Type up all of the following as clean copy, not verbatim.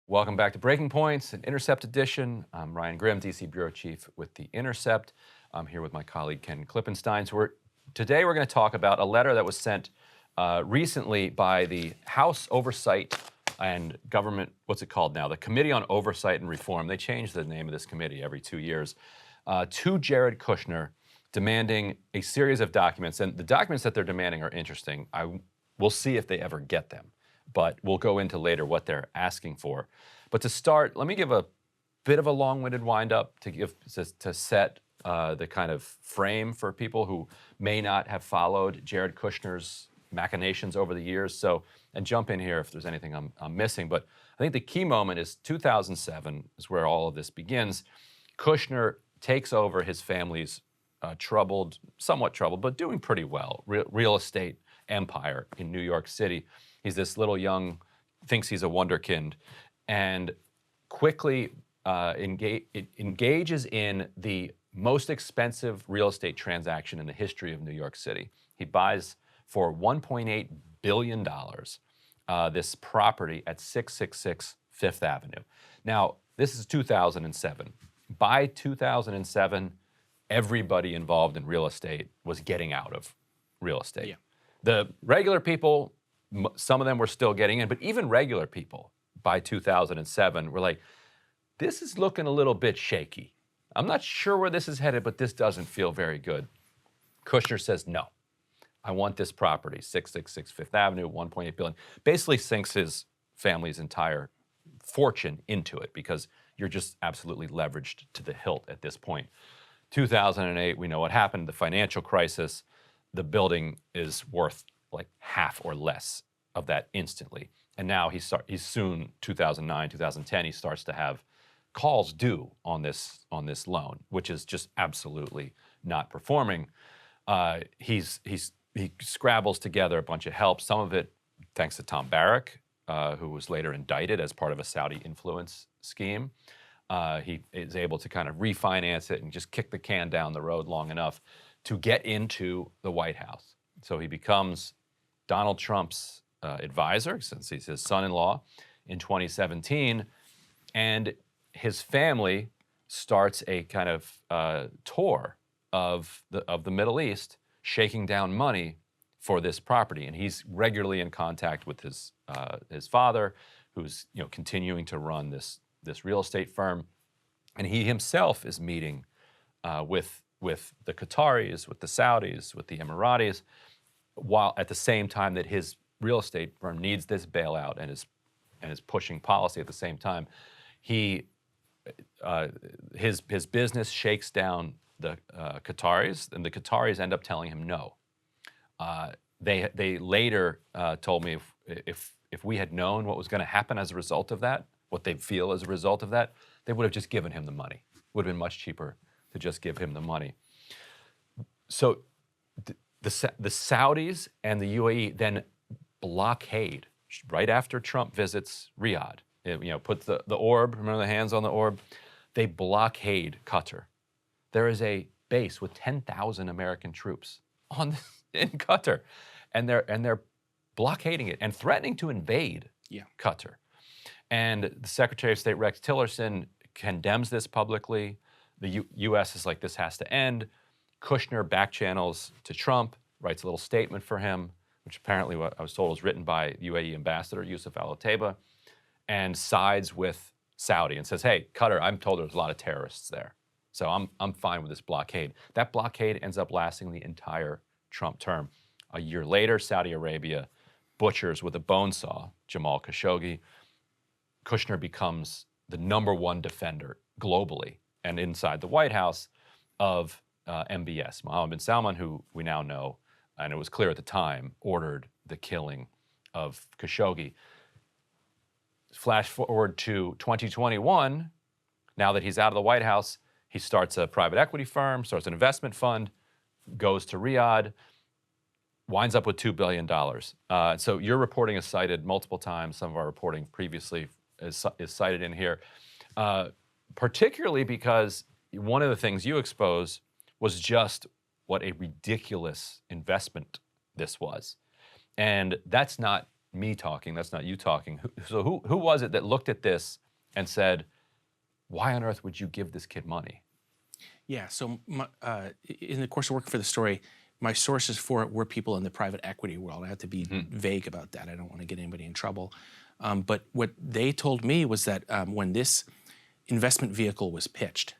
Welcome back to Breaking Points, an Intercept edition. I'm Ryan Grimm, DC Bureau Chief with The Intercept. I'm here with my colleague Ken Klippenstein. Today we're going to talk about a letter that was sent recently by the House Oversight and Government, what's it called now? The Committee on Oversight and Reform. They change the name of this committee every 2 years. To Jared Kushner, demanding a series of documents. And the documents that they're demanding are interesting. We'll see if they ever get them, but we'll go into later what they're asking for. But to start, let me give a bit of a long-winded wind-up to set the kind of frame for people who may not have followed Jared Kushner's machinations over the years. And jump in here if there's anything I'm missing. But I think the key moment is 2007 is where all of this begins. Kushner takes over his family's somewhat troubled, but doing pretty well, real estate empire in New York City. He's this little young, thinks he's a wonderkind, and quickly engages in the most expensive real estate transaction in the history of New York City. He buys for $1.8 billion this property at 666 Fifth Avenue. Now, this is 2007. By 2007, everybody involved in real estate was getting out of real estate. Yeah. The regular people, some of them were still getting in, but even regular people by 2007 were like, this is looking a little bit shaky. I'm not sure where this is headed, but this doesn't feel very good. Kushner says, no, I want this property, 666 Fifth Avenue, $1.8 billion. Basically sinks his family's entire fortune into it because you're just absolutely leveraged to the hilt at this point. 2008, we know what happened, the financial crisis. The building is worth like half or less of that instantly. And now he's soon, 2009, 2010, he starts to have calls due on this loan, which is just absolutely not performing. He scrabbles together a bunch of help, some of it thanks to Tom Barrack, who was later indicted as part of a Saudi influence scheme. He is able to kind of refinance it and just kick the can down the road long enough to get into the White House. So he becomes Donald Trump's advisor, since he's his son-in-law, in 2017. And his family starts a kind of tour of the Middle East, shaking down money for this property. And he's regularly in contact with his father, who's continuing to run this real estate firm. And he himself is meeting with the Qataris, with the Saudis, with the Emiratis, while at the same time that his real estate firm needs this bailout and is pushing policy at the same time. His business shakes down the Qataris, and the Qataris end up telling him no. They later told me if we had known what was going to happen as a result of that, what they feel as a result of that, they would have just given him the money. Would have been much cheaper to just give him the money. So the Saudis and the UAE then blockade right after Trump visits Riyadh. Put the orb, remember the hands on the orb? They blockade Qatar. There is a base with 10,000 American troops in Qatar, and they're blockading it and threatening to invade Qatar. And the Secretary of State Rex Tillerson condemns this publicly. The U.S. is like, this has to end. Kushner backchannels to Trump, writes a little statement for him, which apparently what I was told was written by UAE Ambassador Yusuf Al-Otaiba, and sides with Saudi and says, hey, Qatar, I'm told there's a lot of terrorists there, so I'm fine with this blockade. That blockade ends up lasting the entire Trump term. A year later, Saudi Arabia butchers with a bone saw Jamal Khashoggi. Kushner becomes the #1 defender globally and inside the White House of MBS. Mohammed bin Salman, who we now know, and it was clear at the time, ordered the killing of Khashoggi. Flash forward to 2021, now that he's out of the White House, he starts a private equity firm, starts an investment fund, goes to Riyadh, winds up with $2 billion. So your reporting is cited multiple times. Some of our reporting previously is cited in here, particularly because one of the things you expose was just what a ridiculous investment this was. And that's not me talking. That's not you talking. So who was it that looked at this and said, why on earth would you give this kid money? Yeah, so in the course of working for the story, my sources for it were people in the private equity world. I have to be vague about that. I don't want to get anybody in trouble. But what they told me was that when this investment vehicle was pitched,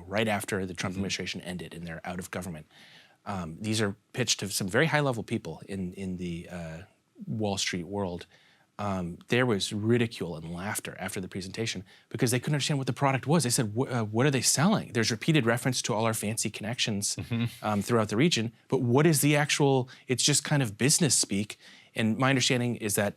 right after the Trump administration ended and they're out of government, these are pitched to some very high-level people in the Wall Street world. There was ridicule and laughter after the presentation because they couldn't understand what the product was. They said, what are they selling? There's repeated reference to all our fancy connections throughout the region, but what is the actual, it's just kind of business speak. And my understanding is that,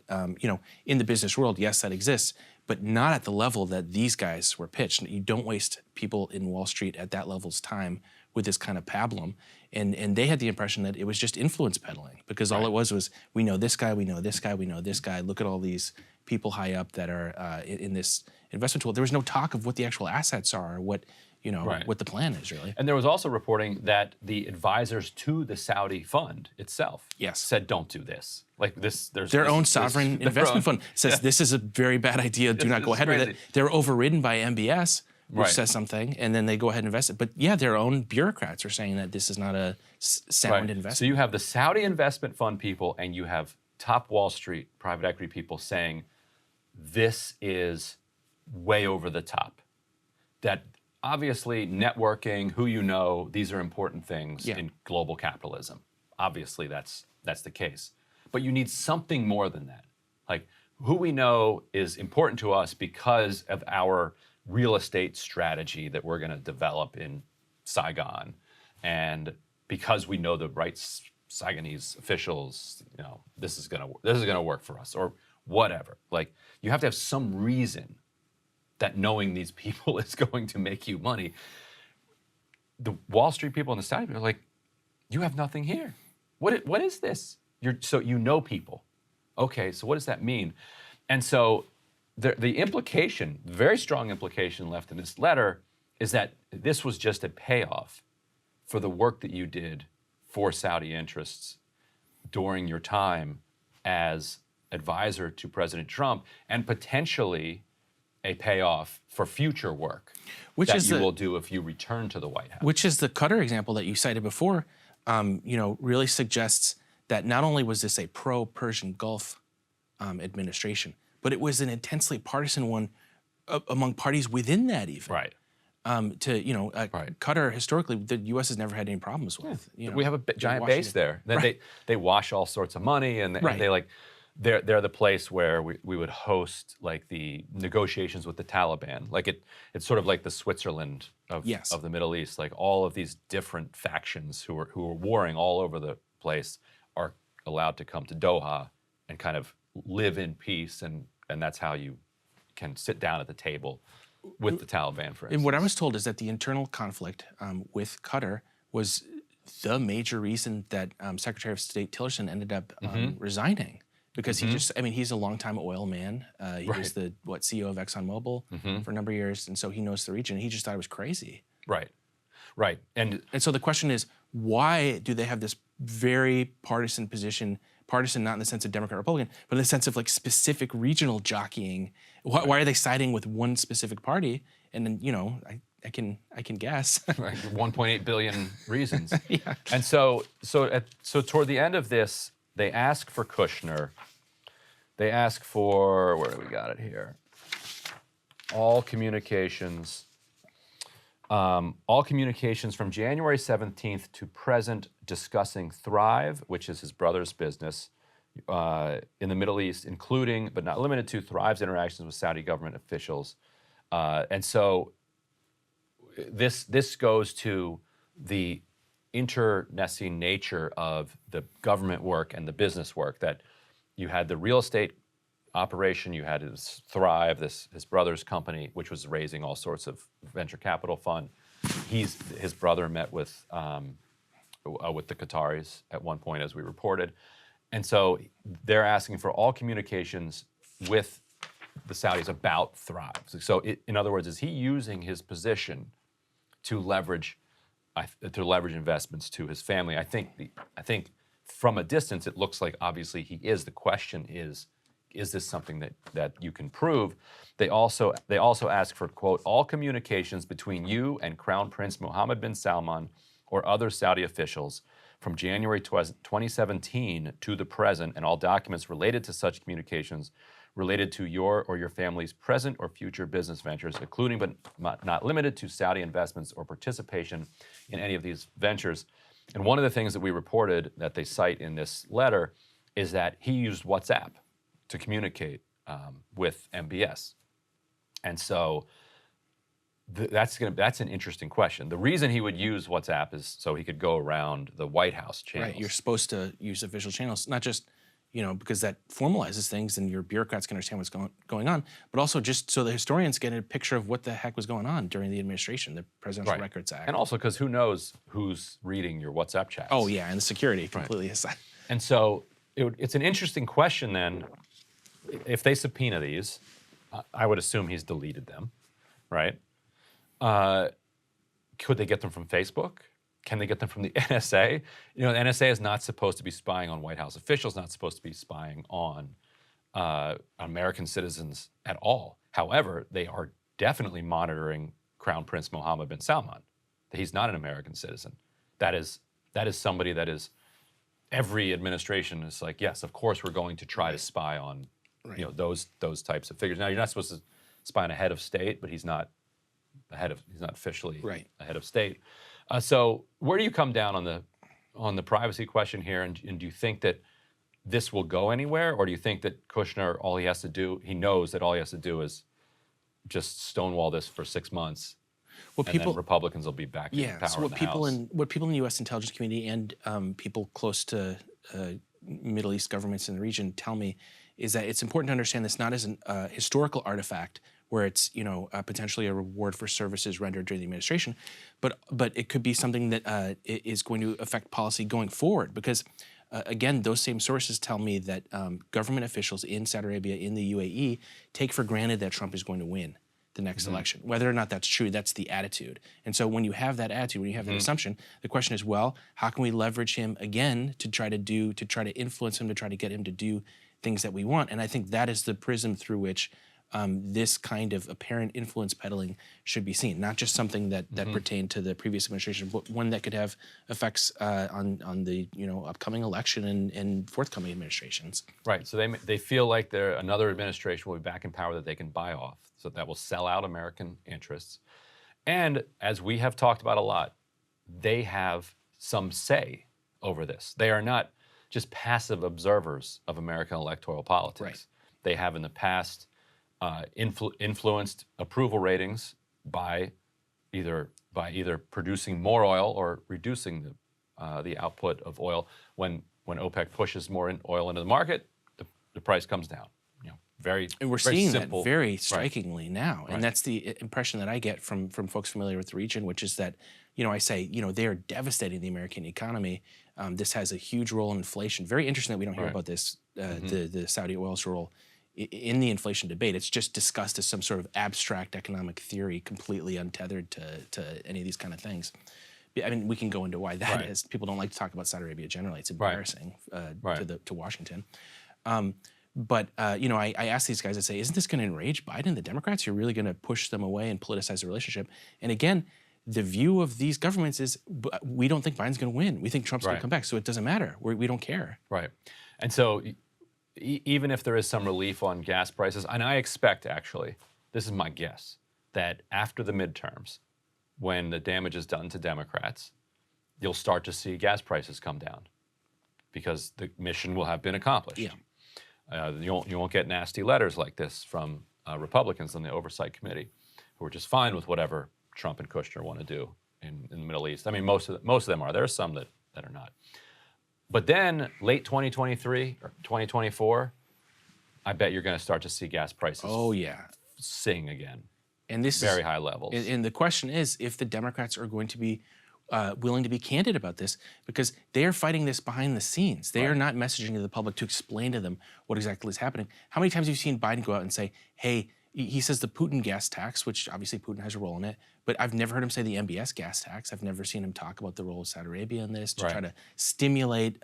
in the business world, yes, that exists, but not at the level that these guys were pitched. You don't waste people in Wall Street at that level's time with this kind of pablum. And they had the impression that it was just influence peddling because all it was, we know this guy, we know this guy, we know this guy. Look at all these people high up that are in this investment tool. There was no talk of what the actual assets are, or what the plan is really. And there was also reporting that the advisors to the Saudi fund itself said, don't do this. Like this, there's their own sovereign investment fund says this is a very bad idea. Do not go ahead with it. They're overridden by MBS, which says something, and then they go ahead and invest it. But yeah, their own bureaucrats are saying that this is not a sound investment. So you have the Saudi investment fund people, and you have top Wall Street private equity people saying this is way over the top. That obviously networking, who you know, these are important things in global capitalism. Obviously, that's the case. But you need something more than that. Like who we know is important to us because of our real estate strategy that we're going to develop in Saigon, and because we know the right Saigonese officials, this is gonna work for us, or whatever. Like you have to have some reason that knowing these people is going to make you money. The Wall Street people and the Saudi people are like, you have nothing here. What is this? So you know people. Okay, so what does that mean? And so the implication, very strong implication left in this letter is that this was just a payoff for the work that you did for Saudi interests during your time as advisor to President Trump, and potentially a payoff for future work that you will do if you return to the White House. Which is the Qatar example that you cited before, really suggests that not only was this a pro-Persian Gulf administration, but it was an intensely partisan one among parties within that even. Right. Qatar, historically, the U.S. has never had any problems with. We have a giant base there. They wash all sorts of money, and they're the place where we would host like the negotiations with the Taliban. Like it's sort of like the Switzerland of the Middle East. Like all of these different factions who are warring all over the place are allowed to come to Doha and kind of live in peace, and that's how you can sit down at the table with the Taliban, for instance. And what I was told is that the internal conflict with Qatar was the major reason that Secretary of State Tillerson ended up resigning. Because he's a longtime oil man. He was the CEO of ExxonMobil for a number of years, and so he knows the region. He just thought it was crazy. Right. And so the question is, why do they have this very partisan position? Partisan not in the sense of Democrat Republican, but in the sense of like specific regional jockeying. Why are they siding with one specific party? And then I can guess. 1.8 billion reasons. And so toward the end of this, they ask for Kushner. They ask for, where do we got it here? All communications from January 17th to present discussing Thrive, which is his brother's business in the Middle East, including but not limited to Thrive's interactions with Saudi government officials. And so this goes to the internecine nature of the government work and the business work, that you had the real estate operation, you had his Thrive, his brother's company, which was raising all sorts of venture capital fund. His brother met with the Qataris at one point, as we reported. And so they're asking for all communications with the Saudis about Thrive. So in other words, is he using his position to leverage investments to his family? I think from a distance, it looks like obviously he is. The question is this something that you can prove? They also ask for, quote, all communications between you and Crown Prince Mohammed bin Salman or other Saudi officials from January 2017 to the present, and all documents related to such communications related to your or your family's present or future business ventures, including but not limited to Saudi investments or participation in any of these ventures. And one of the things that we reported that they cite in this letter is that he used WhatsApp to communicate with MBS. And so that's an interesting question. The reason he would use WhatsApp is so he could go around the White House channels. Right, you're supposed to use official channels, not just because that formalizes things and your bureaucrats can understand what's going on, but also just so the historians get a picture of what the heck was going on during the administration, the Presidential Records Act. And also because who knows who's reading your WhatsApp chats. Oh yeah, and the security completely aside. And so it's an interesting question then. If they subpoena these, I would assume he's deleted them, right? Could they get them from Facebook? Can they get them from the NSA? The NSA is not supposed to be spying on White House officials, not supposed to be spying on American citizens at all. However, they are definitely monitoring Crown Prince Mohammed bin Salman. He's not an American citizen. That is somebody that is, every administration is like, yes, of course we're going to try to spy on those types of figures. Now, you're not supposed to spy on a head of state, but he's not officially a head of state. So where do you come down on the privacy question here? And do you think that this will go anywhere, or do you think that Kushner, he knows that all he has to do is just stonewall this for 6 months, and then Republicans will be back in power so in the House? What people in the U.S. intelligence community and people close to Middle East governments in the region tell me is that it's important to understand this not as a historical artifact where it's potentially a reward for services rendered during the administration, but it could be something that is going to affect policy going forward. Because again, those same sources tell me that government officials in Saudi Arabia, in the UAE, take for granted that Trump is going to win the next election. Whether or not that's true, that's the attitude. And so when you have that attitude, when you have that assumption, the question is, well, how can we leverage him again to try to influence him, to try to get him to do things that we want? And I think that is the prism through which this kind of apparent influence peddling should be seen, not just something that pertained to the previous administration, but one that could have effects on the upcoming election and forthcoming administrations. Right. So they feel like another administration will be back in power that they can buy off, so that will sell out American interests. And as we have talked about a lot, they have some say over this. They are not just passive observers of American electoral politics. Right. They have in the past influenced approval ratings by either producing more oil or reducing the output of oil. When OPEC pushes more oil into the market, the price comes down. And we're very seeing simple. that very strikingly now. And that's the impression that I get from folks familiar with the region, which is that, I say, they are devastating the American economy. This has a huge role in inflation. Very interesting that we don't hear about this, the Saudi oil's role in the inflation debate. It's just discussed as some sort of abstract economic theory, completely untethered to any of these kind of things. I mean, we can go into why that is. People don't like to talk about Saudi Arabia generally. It's embarrassing to Washington. But I ask these guys, I say, isn't this going to enrage Biden and the Democrats? You're really going to push them away and politicize the relationship? And again, the view of these governments is we don't think Biden's going to win. We think Trump's going to come back, so it doesn't matter. We don't care. Right. And so even if there is some relief on gas prices, and I expect, actually, this is my guess, that after the midterms, when the damage is done to Democrats, you'll start to see gas prices come down because the mission will have been accomplished. Yeah. You won't get nasty letters like this from Republicans on the Oversight Committee, who are just fine with whatever Trump and Kushner want to do in the Middle East. I mean, most of them are. There are some that are not. But then, late 2023 or 2024, I bet you're going to start to see gas prices sing again. And this very high levels. And the question is if the Democrats are going to be willing to be candid about this, because they are fighting this behind the scenes. They are not messaging to the public to explain to them what exactly is happening. How many times have you seen Biden go out and say, hey, he says the Putin gas tax, which obviously Putin has a role in it, but I've never heard him say the MBS gas tax. I've never seen him talk about the role of Saudi Arabia in this to try to stimulate,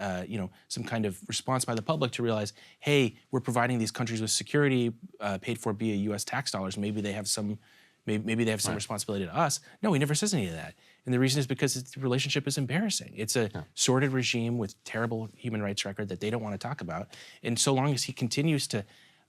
some kind of response by the public to realize, hey, we're providing these countries with security paid for via U.S. tax dollars. Maybe they have some, maybe they have some responsibility to us. No, he never says any of that. And the reason is because the relationship is embarrassing. It's a sordid regime with terrible human rights record that they don't want to talk about. And so long as he continues to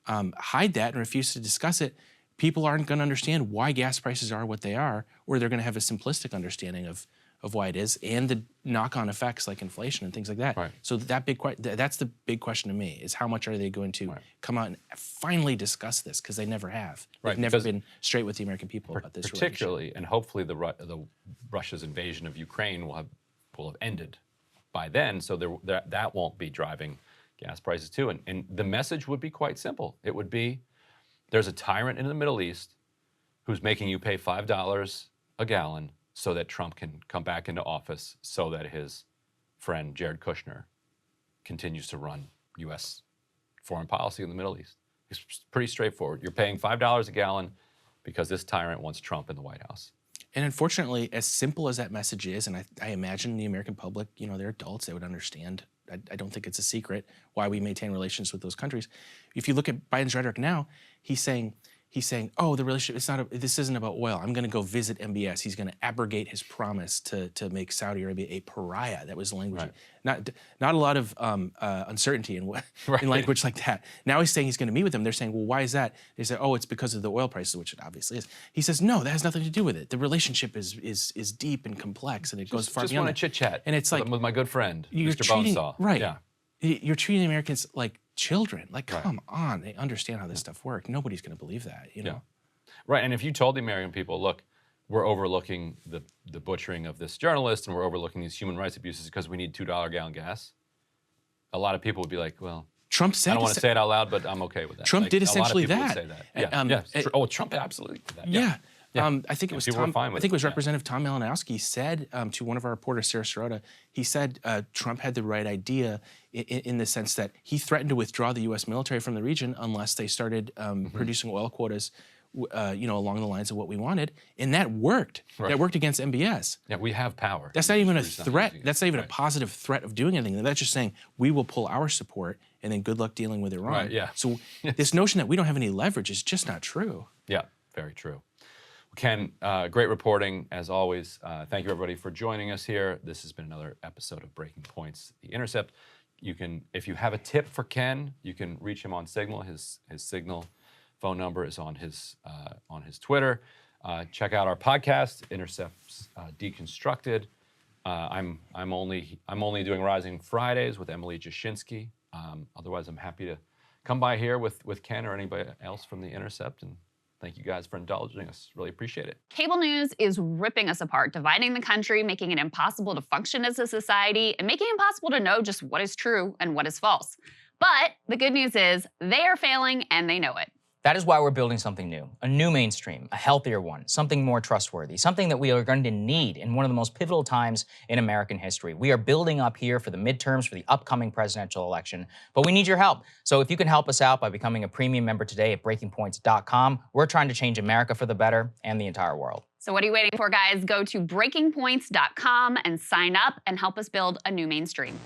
hide that and refuse to discuss it, people aren't going to understand why gas prices are what they are, or they're going to have a simplistic understanding of why it is and the knock-on effects like inflation and things like that. So that's the big question to me, is how much are they going to come out and finally discuss this, because they never have. They've never been straight with the American people about this particularly, and hopefully the Russia's invasion of Ukraine will have ended by then, so that won't be driving gas prices too. And the message would be quite simple. It would be, there's a tyrant in the Middle East who's making you pay $5 a gallon so that Trump can come back into office, so that his friend Jared Kushner continues to run U.S. foreign policy in the Middle East. It's pretty straightforward. You're paying $5 a gallon because this tyrant wants Trump in the White House. And unfortunately, as simple as that message is, and I imagine the American public, they're adults, they would understand. I don't think it's a secret why we maintain relations with those countries. If you look at Biden's rhetoric now, he's saying, oh, the relationship, this isn't about oil. I'm going to go visit MBS. He's going to abrogate his promise to make Saudi Arabia a pariah. That was the language. Not a lot of uncertainty in language like that. Now he's saying he's going to meet with them. They're saying, well, why is that? They say, oh, it's because of the oil prices, which it obviously is. He says, no, that has nothing to do with it. The relationship is deep and complex, and it goes far beyond that. Just want to chit-chat. And it's like, with my good friend, Mr. Bonesaw. Right. Yeah. You're treating Americans like children. Like, come on. They understand how this stuff works. Nobody's going to believe that, know? Right, and if you told the American people, look, we're overlooking the butchering of this journalist and we're overlooking these human rights abuses because we need $2 a gallon gas, a lot of people would be like, well, Trump said, I don't want to say it out loud, but I'm okay with that. Trump did essentially that. A lot of people would say that. Trump absolutely did that. Yeah. I think it was Representative Tom Malinowski said to one of our reporters, Sarah Sirota, he said Trump had the right idea in the sense that he threatened to withdraw the U.S. military from the region unless they started producing oil quotas, along the lines of what we wanted, and that worked. That worked against MBS. Yeah, we have power. That's not even a threat. That's not even a positive threat of doing anything. That's just saying we will pull our support, and then good luck dealing with Iran. So this notion that we don't have any leverage is just not true. Yeah, very true. Ken, great reporting as always. Thank you everybody for joining us here. This has been another episode of Breaking Points, The Intercept. You can, if you have a tip for Ken, you can reach him on Signal. His Signal phone number is on his Twitter. Check out our podcast, Intercepts Deconstructed. I'm only doing Rising Fridays with Emily Jashinsky. Otherwise, I'm happy to come by here with Ken or anybody else from The Intercept, and thank you guys for indulging us. Really appreciate it. Cable news is ripping us apart, dividing the country, making it impossible to function as a society, and making it impossible to know just what is true and what is false. But the good news is they are failing and they know it. That is why we're building something new, a new mainstream, a healthier one, something more trustworthy, something that we are going to need in one of the most pivotal times in American history. We are building up here for the midterms, for the upcoming presidential election, but we need your help. So if you can help us out by becoming a premium member today at breakingpoints.com, we're trying to change America for the better and the entire world. So what are you waiting for, guys? Go to breakingpoints.com and sign up and help us build a new mainstream.